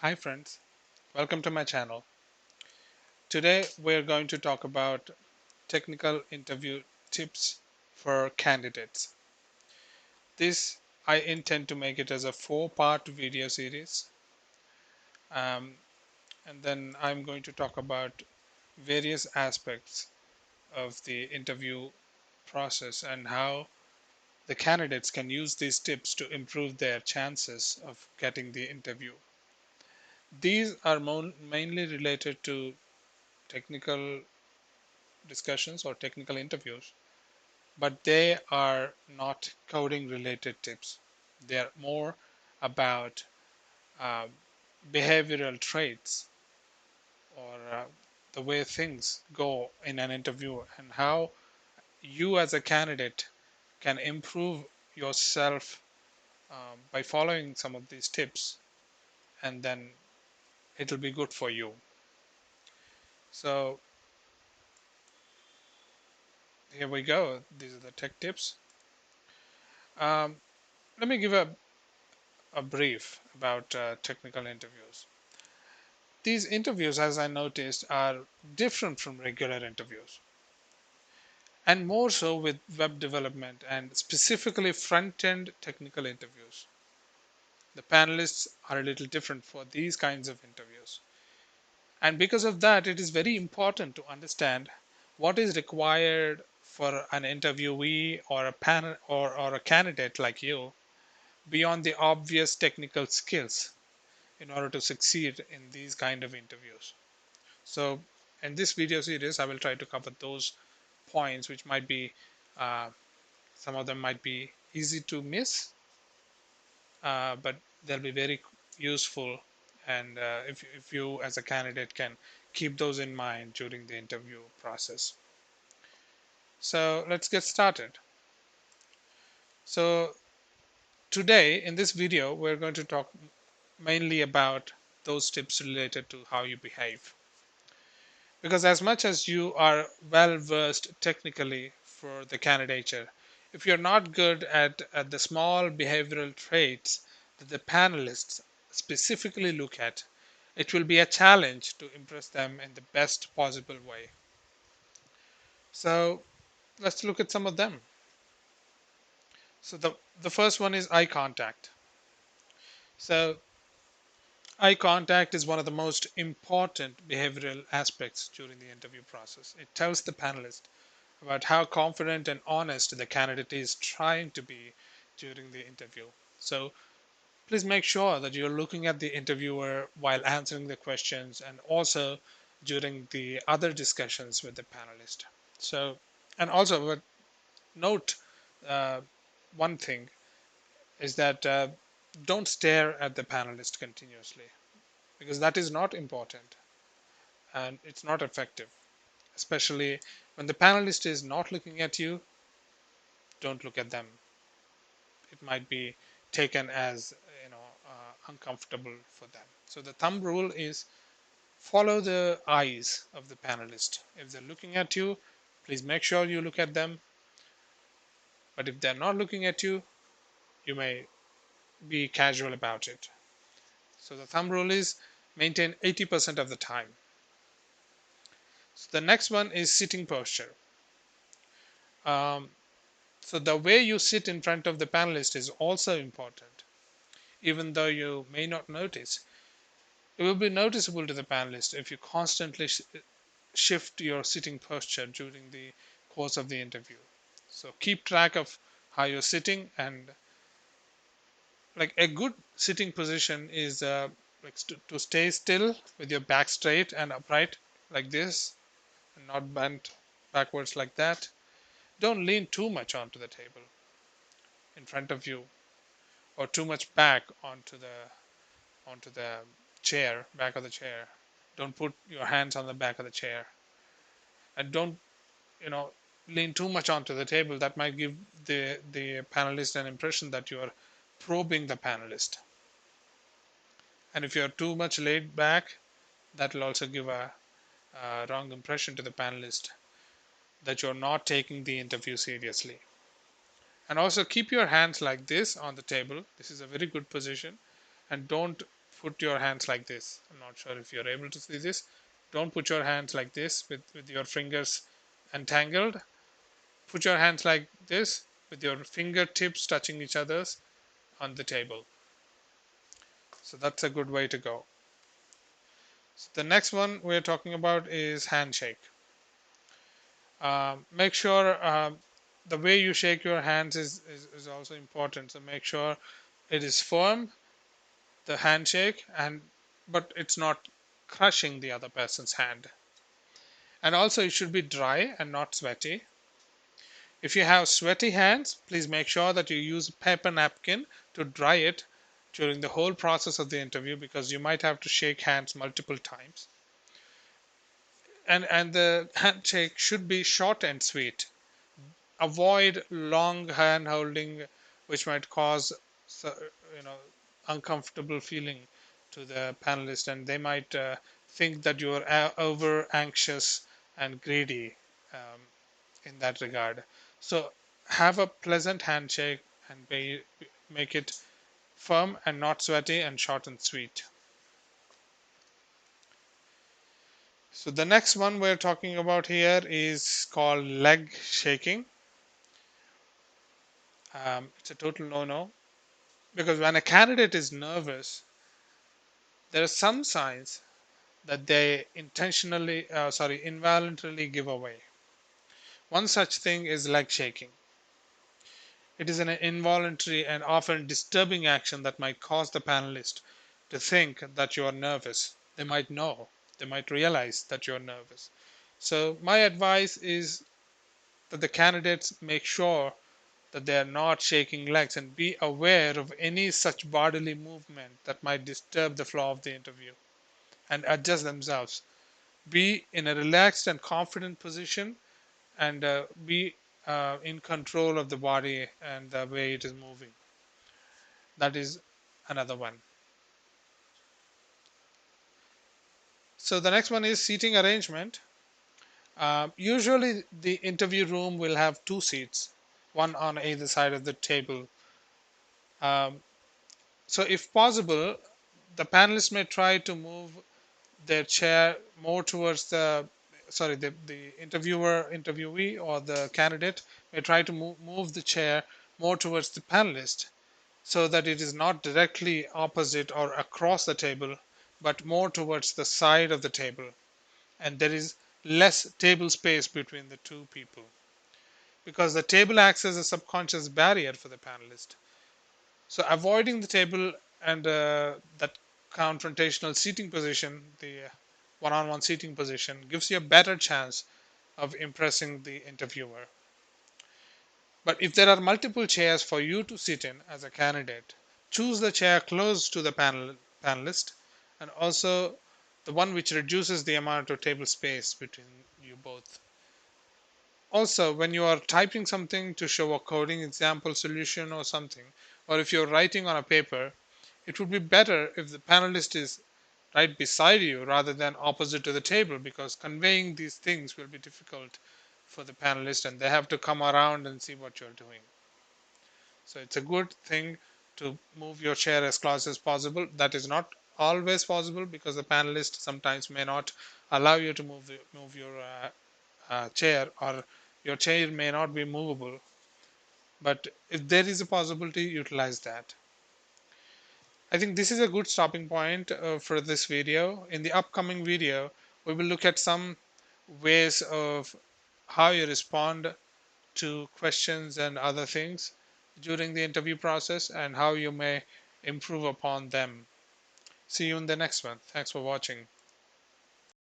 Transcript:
Hi friends, welcome to my channel. Today we're going to talk about technical interview tips for candidates. This I intend to make it as a four-part video series, um, and then I'm going to talk about various aspects of the interview process and how the candidates can use these tips to improve their chances of getting the interview. These are mainly related to technical discussions or technical interviews, but they are not coding related tips. They are more about uh, behavioral traits or the way things go in an interview and how you as a candidate can improve yourself by following some of these tips, and then it'll be good for you. So here we go. These are the tech tips. Um, Let me give a brief about technical interviews. These interviews, as I noticed, are different from regular interviews, and more so with web development and specifically front end technical interviews. The panelists are a little different for these kinds of interviews. And because of that, it is very important to understand what is required for an interviewee or a panel or a candidate like you beyond the obvious technical skills in order to succeed in these kind of interviews. So in this video series, I will try to cover those points which might be, uh, some of them might be easy to miss, but they'll be very useful. And if you as a candidate can keep those in mind during the interview process. So let's get started. So today in this video, we're going to talk mainly about those tips related to how you behave. Because as much as you are well versed technically for the candidature, if you're not good at the small behavioral traits that the panelists specifically look at, it will be a challenge to impress them in the best possible way. So let's look at some of them. So the first one is eye contact. So eye contact is one of the most important behavioral aspects during the interview process. It tells the panelist about how confident and honest the candidate is trying to be during the interview. So please make sure that you're looking at the interviewer while answering the questions and also during the other discussions with the panelist. So, and also, but note uh, one thing is that don't stare at the panelist continuously because that is not important and it's not effective, especially when the panelist is not looking at you. Don't look at them. It might be taken as uncomfortable for them. So the thumb rule is follow the eyes of the panelist. If they're looking at you, please make sure you look at them. But if they're not looking at you, you may be casual about it. So the thumb rule is maintain 80% of the time. So the next one is sitting posture. Um, so the way you sit in front of the panelist is also important, even though you may not notice. It will be noticeable to the panelist if you constantly shift your sitting posture during the course of the interview. So keep track of how you're sitting, and like a good sitting position is like to stay still with your back straight and upright like this, and not bent backwards like that. Don't lean too much onto the table in front of you or too much back onto the chair, back of the chair. Don't put your hands on the back of the chair, and don't you know lean too much onto the table. That might give the panelist an impression that you are probing the panelist. And if you're too much laid back, that will also give a wrong impression to the panelist that you're not taking the interview seriously. And also keep your hands like this on the table. This is a very good position, and don't put your hands like this. I'm not sure if you're able to see this. Don't put your hands like this with your fingers entangled. Put your hands like this with your fingertips touching each other's on the table. So that's a good way to go. So the next one we're talking about is handshake. Make sure the way you shake your hands is also important. So make sure it is firm, the handshake, but it's not crushing the other person's hand. And also it should be dry and not sweaty. If you have sweaty hands, please make sure that you use a paper napkin to dry it during the whole process of the interview, because you might have to shake hands multiple times. And the handshake should be short and sweet. Avoid long hand holding, which might cause you know uncomfortable feeling to the panelist, and they might think that you are over anxious and greedy in that regard. So have a pleasant handshake and make it firm and not sweaty, and short and sweet. So the next one we're talking about here is called leg shaking. It's a total no-no, because when a candidate is nervous, there are some signs that they involuntarily give away. One such thing is leg shaking. It is an involuntary and often disturbing action that might cause the panelist to think that you are nervous. They might know, they might realize that you are nervous. So, my advice is that the candidates make sure that they are not shaking legs, and be aware of any such bodily movement that might disturb the flow of the interview, and adjust themselves. Be in a relaxed and confident position, and be in control of the body and the way it is moving. That is another one. So the next one is seating arrangement. Usually the interview room will have two seats, one on either side of the table. Um, so if possible, the panelists may try to move their chair more towards the interviewee, or the candidate may try to move the chair more towards the panelist, so that it is not directly opposite or across the table, but more towards the side of the table, and there is less table space between the two people, because the table acts as a subconscious barrier for the panelist. So avoiding the table and that confrontational seating position, the one-on-one seating position, gives you a better chance of impressing the interviewer. But if there are multiple chairs for you to sit in as a candidate, choose the chair close to the panelist, and also the one which reduces the amount of table space between you both. Also, when you are typing something to show a coding example solution or something, or if you're writing on a paper, it would be better if the panelist is right beside you rather than opposite to the table, because conveying these things will be difficult for the panelist, and they have to come around and see what you're doing. So it's a good thing to move your chair as close as possible. That is not always possible, because the panelist sometimes may not allow you to move your chair, or your chair may not be movable. But if there is a possibility, utilize that. I think this is a good stopping point for this video. In the upcoming video, we will look at some ways of how you respond to questions and other things during the interview process, and how you may improve upon them. See you in the next one. Thanks for watching.